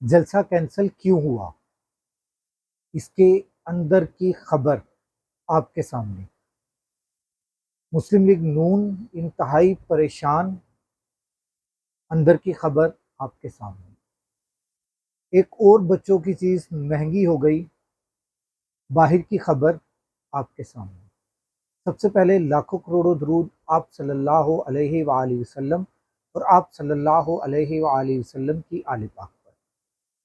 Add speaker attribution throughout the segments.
Speaker 1: جلسہ کینسل کیوں ہوا، اس کے اندر کی خبر آپ کے سامنے۔ مسلم لیگ نون انتہائی پریشان، اندر کی خبر آپ کے سامنے۔ ایک اور بچوں کی چیز مہنگی ہو گئی، باہر کی خبر آپ کے سامنے۔ سب سے پہلے لاکھوں کروڑوں درود آپ صلی اللہ علیہ وآلہ وسلم اور آپ صلی اللہ علیہ وآلہ وسلم کی آل پاک پر۔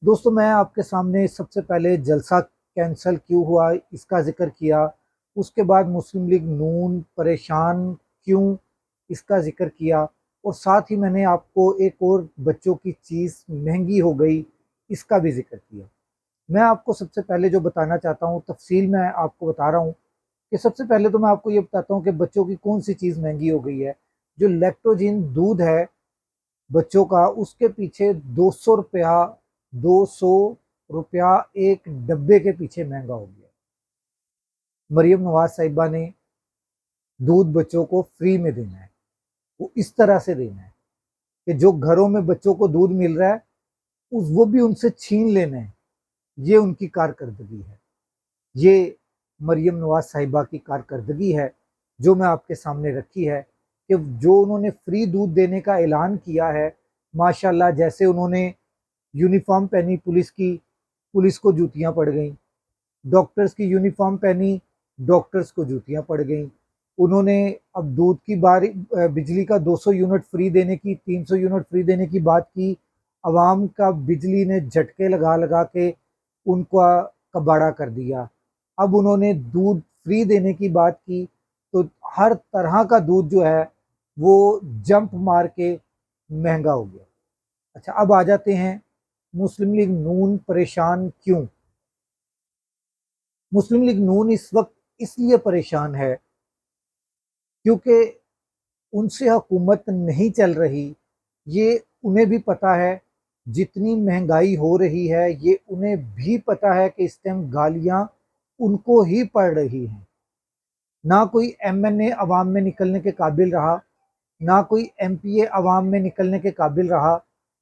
Speaker 1: دوستو، میں آپ کے سامنے سب سے پہلے جلسہ کینسل کیوں ہوا اس کا ذکر کیا، اس کے بعد مسلم لیگ نون پریشان کیوں اس کا ذکر کیا، اور ساتھ ہی میں نے آپ کو ایک اور بچوں کی چیز مہنگی ہو گئی اس کا بھی ذکر کیا۔ میں آپ کو سب سے پہلے جو بتانا چاہتا ہوں، تفصیل میں آپ کو بتا رہا ہوں کہ سب سے پہلے تو میں آپ کو یہ بتاتا ہوں کہ بچوں کی کون سی چیز مہنگی ہو گئی ہے۔ جو لیکٹوجن دودھ ہے بچوں کا، اس کے پیچھے 200 روپیہ ایک ڈبے کے پیچھے مہنگا ہو گیا۔ مریم نواز صاحبہ نے دودھ بچوں کو فری میں دینا ہے، وہ اس طرح سے دینا ہے کہ جو گھروں میں بچوں کو دودھ مل رہا ہے وہ بھی ان سے چھین لینا ہے۔ یہ ان کی کارکردگی ہے، یہ مریم نواز صاحبہ کی کارکردگی ہے جو میں آپ کے سامنے رکھی ہے کہ جو انہوں نے فری دودھ دینے کا اعلان کیا ہے، ماشاءاللہ جیسے انہوں نے یونیفارم پہنی پولیس کی، پولیس کو جوتیاں پڑ گئیں، ڈاکٹرز کی یونیفارم پہنی، ڈاکٹرز کو جوتیاں پڑ گئیں۔ انہوں نے اب دودھ کی بجلی کا 200 یونٹ فری دینے کی، 300 یونٹ فری دینے کی بات کی، عوام کا بجلی نے جھٹکے لگا لگا کے ان کا کباڑا کر دیا۔ اب انہوں نے دودھ فری دینے کی بات کی تو ہر طرح کا دودھ جو ہے وہ جمپ مار کے مہنگا ہو گیا۔ اچھا، اب آ جاتے ہیں مسلم لیگ نون پریشان کیوں۔ مسلم لیگ نون اس وقت اس لیے پریشان ہے کیونکہ ان سے حکومت نہیں چل رہی۔ یہ انہیں بھی پتا ہے جتنی مہنگائی ہو رہی ہے، یہ انہیں بھی پتا ہے کہ اس ٹائم گالیاں ان کو ہی پڑ رہی ہیں۔ نہ کوئی ایم این اے عوام میں نکلنے کے قابل رہا، نہ کوئی ایم پی اے عوام میں نکلنے کے قابل رہا،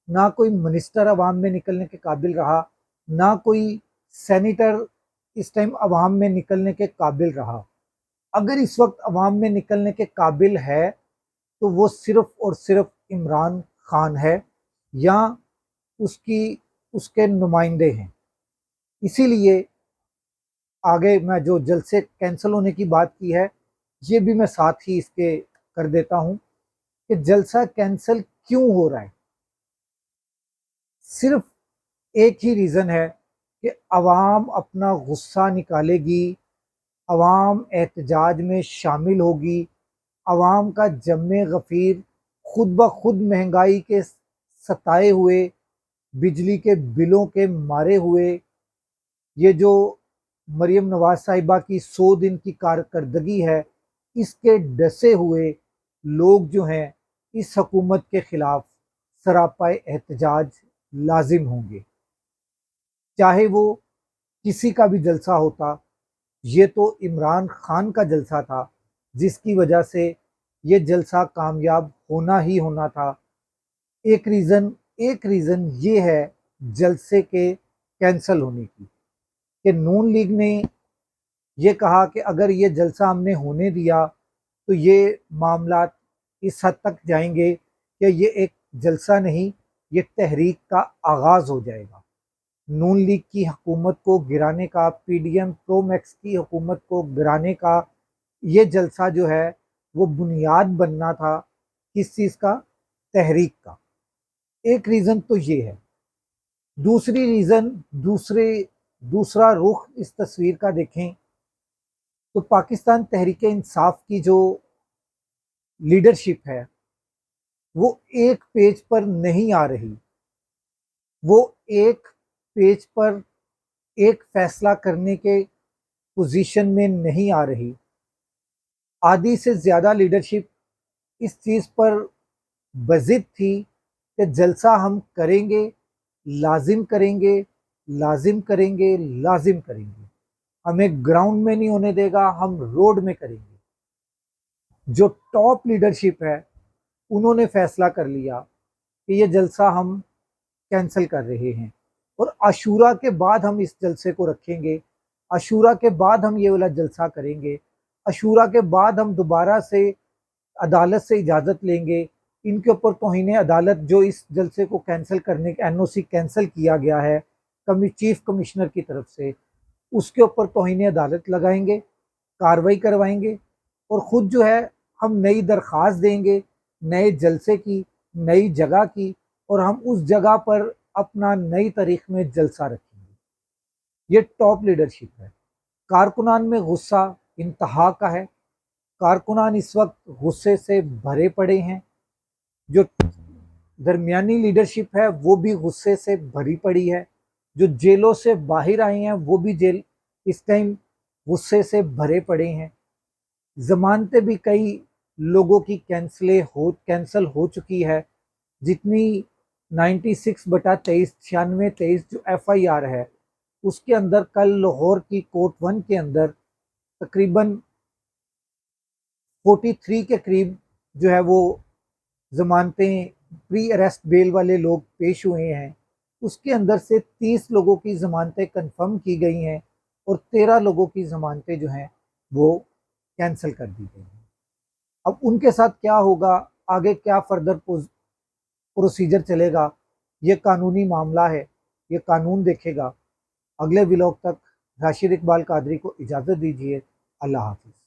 Speaker 1: نہ کوئی منسٹر عوام میں نکلنے کے قابل رہا، نہ کوئی سینیٹر اس ٹائم عوام میں نکلنے کے قابل رہا۔ اگر اس وقت عوام میں نکلنے کے قابل ہے تو وہ صرف اور صرف عمران خان ہے یا اس کے نمائندے ہیں۔ اسی لیے آگے میں جو جلسے کینسل ہونے کی بات کی ہے یہ بھی میں ساتھ ہی اس کے کر دیتا ہوں کہ جلسہ کینسل کیوں ہو رہا ہے۔ صرف ایک ہی ریزن ہے کہ عوام اپنا غصہ نکالے گی، عوام احتجاج میں شامل ہوگی، عوام کا جم غفیر خود بخود مہنگائی کے ستائے ہوئے، بجلی کے بلوں کے مارے ہوئے، یہ جو مریم نواز صاحبہ کی 100 دن کی کارکردگی ہے اس کے ڈسے ہوئے لوگ جو ہیں اس حکومت کے خلاف سراپا احتجاج لازم ہوں گے، چاہے وہ کسی کا بھی جلسہ ہوتا۔ یہ تو عمران خان کا جلسہ تھا جس کی وجہ سے یہ جلسہ کامیاب ہونا ہی ہونا تھا۔ ایک ریزن یہ ہے جلسے کے کینسل ہونے کی کہ نون لیگ نے یہ کہا کہ اگر یہ جلسہ ہم نے ہونے دیا تو یہ معاملات اس حد تک جائیں گے کہ یہ ایک جلسہ نہیں، یہ تحریک کا آغاز ہو جائے گا۔ نون لیگ کی حکومت کو گرانے کا، پی ڈی ایم پرو میکس کی حکومت کو گرانے کا یہ جلسہ جو ہے وہ بنیاد بننا تھا کس چیز کا؟ تحریک کا۔ ایک ریزن تو یہ ہے۔ دوسری ریزن، دوسرا رخ اس تصویر کا دیکھیں تو پاکستان تحریک انصاف کی جو لیڈرشپ ہے وہ ایک پیج پر نہیں آ رہی، وہ ایک پیج پر ایک فیصلہ کرنے کے پوزیشن میں نہیں آ رہی۔ آدھی سے زیادہ لیڈرشپ اس چیز پر بضد تھی کہ جلسہ ہم کریں گے، لازم کریں گے، لازم کریں گے، لازم کریں گے، ہمیں گراؤنڈ میں نہیں ہونے دے گا، ہم روڈ میں کریں گے۔ جو ٹاپ لیڈرشپ ہے انہوں نے فیصلہ کر لیا کہ یہ جلسہ ہم کینسل کر رہے ہیں۔ اور عاشورہ کے بعد ہم اس جلسے کو رکھیں گے، عاشورہ کے بعد ہم یہ والا جلسہ کریں گے، عاشورہ کے بعد ہم دوبارہ سے عدالت سے اجازت لیں گے، ان کے اوپر توہین عدالت جو اس جلسے کو کینسل کرنے کے این او سی کینسل کیا گیا ہے چیف کمشنر کی طرف سے، اس کے اوپر توہین عدالت لگائیں گے، کاروائی کروائیں گے، اور خود جو ہے ہم نئی درخواست دیں گے نئے جلسے کی، نئی جگہ کی، اور ہم اس جگہ پر اپنا نئی تاریخ میں جلسہ رکھیں گے۔ یہ ٹاپ لیڈرشپ ہے۔ کارکنان میں غصہ انتہا کا ہے، کارکنان اس وقت غصے سے بھرے پڑے ہیں، جو درمیانی لیڈرشپ ہے وہ بھی غصے سے بھری پڑی ہے، جو جیلوں سے باہر آئے ہیں وہ بھی جیل اس ٹائم غصے سے بھرے پڑے ہیں، ضمانتیں بھی کئی لوگوں کی کینسل ہو چکی ہے، جتنی 96/23 96/23 جو ایف آئی آر ہے اس کے اندر کل لاہور کی کورٹ 1 کے اندر تقریباً 43 کے قریب جو ہے وہ ضمانتیں پری اریسٹ بیل والے لوگ پیش ہوئے ہیں، اس کے اندر سے 30 لوگوں کی ضمانتیں کنفرم کی گئی ہیں اور 13 لوگوں کی ضمانتیں جو ہیں وہ کینسل کر دی گئی ہیں۔ اب ان کے ساتھ کیا ہوگا، آگے کیا فردر پروسیجر چلے گا، یہ قانونی معاملہ ہے، یہ قانون دیکھے گا۔ اگلے ولاگ تک راشد اقبال قادری کو اجازت دیجیے۔ اللہ حافظ۔